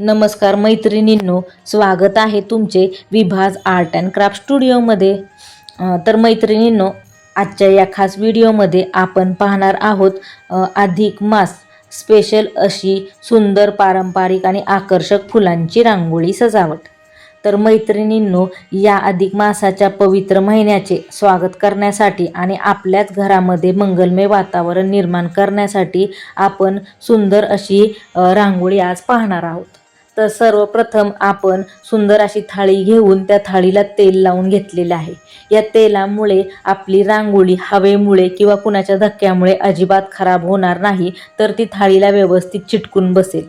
नमस्कार मैत्रिणींनो, स्वागत आहे तुमचे विभाज आर्ट अँड क्राफ्ट स्टुडिओमध्ये। तर मैत्रिणींनो, आजच्या या खास व्हिडिओमध्ये आपण पाहणार आहोत अधिक मास स्पेशल अशी सुंदर पारंपरिक आणि आकर्षक फुलांची रांगोळी सजावट। तर मैत्रिणींनो, या अधिक मासाच्या पवित्र महिन्याचे स्वागत करण्यासाठी आणि आपल्याच घरामध्ये मंगलमय वातावरण निर्माण करण्यासाठी आपण सुंदर अशी रांगोळी आज पाहणार आहोत। तर सर्वप्रथम आपण सुंदर अशी थाळी घेऊन त्या थाळीला तेल लावून घेतलेले आहे। या तेलामुळे आपली रांगोळी हवेमुळे किंवा कुणाच्या धक्क्यामुळे अजिबात खराब होणार नाही, तर ती थाळीला व्यवस्थित चिटकून बसेल।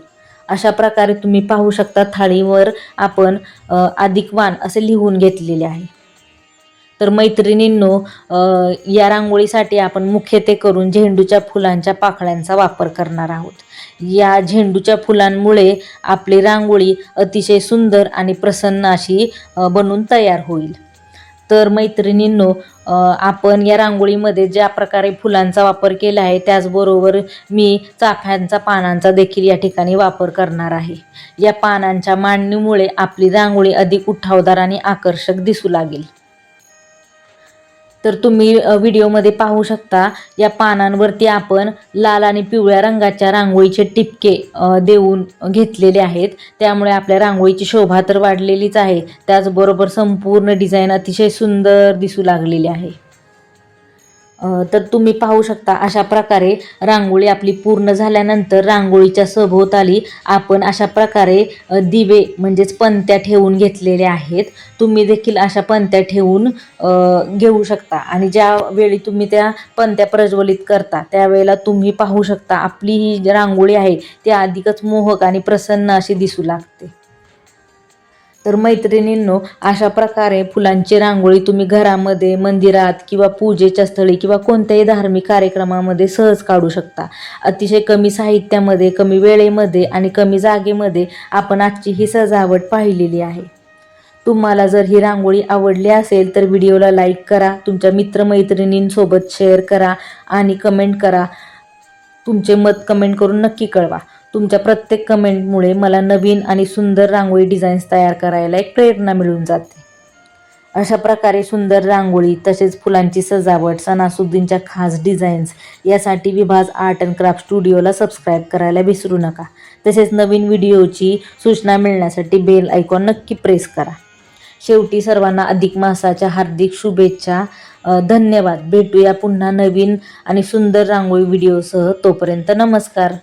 अशा प्रकारे तुम्ही पाहू शकता थाळीवर आपण अधिक वाण असे लिहून घेतलेले आहे। तर मैत्रिणींनो, या रांगोळीसाठी आपण मुख्यत्वे करून झेंडूच्या फुलांच्या पाकळ्यांचा वापर करणार आहोत। या झेंडूच्या फुलांमुळे आपली रांगोळी अतिशय सुंदर आणि प्रसन्न अशी बनून तयार होईल। तर मैत्रिणींनो, आपण या रांगोळीमध्ये ज्या प्रकारे फुलांचा वापर केला आहे त्याचबरोबर मी चाफ्यांचा पानांचा देखील या ठिकाणी वापर करणार आहे। या पानांच्या मांडणीमुळे आपली रांगोळी अधिक उठावदार आणि आकर्षक दिसू लागेल। तर तुम्ही व्हिडिओमध्ये पाहू शकता या पानांवरती आपण लाल आणि पिवळ्या रंगाच्या रांगोळीचे टिपके देऊन घेतलेले आहेत। त्यामुळे आपल्या रांगोळीची शोभा तर वाढलेलीच आहे, त्याचबरोबर संपूर्ण डिझाईन अतिशय सुंदर दिसू लागलेली आहे। तर तुम्ही पाहू शकता अशा प्रकारे रांगोळी आपली पूर्ण झाल्यानंतर रांगोळीच्या सभोवताली आपण अशा प्रकारे दिवे म्हणजेच पणत्या ठेवून घेतलेले आहेत। तुम्ही देखील अशा पणत्या ठेवून घेऊ शकता आणि ज्या वेळी तुम्ही त्या पणत्या प्रज्वलित करता त्यावेळेला तुम्ही पाहू शकता आपली ही जी रांगोळी आहे ती अधिकच मोहक आणि प्रसन्न अशी दिसू लागते। तर मैत्रिणींनो, अशा प्रकारे फुलांची रांगोळी तुम्ही घरामध्ये, मंदिरात किंवा पूजेच्या स्थळी किंवा कोणत्याही धार्मिक कार्यक्रमामध्ये सहज काढू शकता। अतिशय कमी साहित्यामध्ये, कमी वेळेमध्ये आणि कमी जागेमध्ये आपण आजची ही सजावट पाहिलेली आहे। तुम्हाला जर ही रांगोळी आवडली असेल तर व्हिडिओला लाईक करा, तुमच्या मित्रमैत्रिणींसोबत शेअर करा आणि कमेंट करा। तुमचे मत कमेंट करून नक्की कळवा। तुमच्या प्रत्येक कमेंटमुळे मला नवीन आणि सुंदर रांगोळी डिझाईन्स तयार करायला एक प्रेरणा मिळून जाते। अशा प्रकारे सुंदर रांगोळी तसेच फुलांची सजावट, सणासुदींच्या खास डिझाईन्स यासाठी विभाज आर्ट अँड क्राफ्ट स्टुडिओला सबस्क्राईब करायला विसरू नका। तसेच नवीन व्हिडिओची सूचना मिळण्यासाठी बेल आयकॉन नक्की प्रेस करा। शेवटी सर्वांना अधिक मासाच्या हार्दिक शुभेच्छा। धन्यवाद। भेटूया पुन्हा नवीन आणि सुंदर रांगोळी व्हिडिओसह। तोपर्यंत नमस्कार।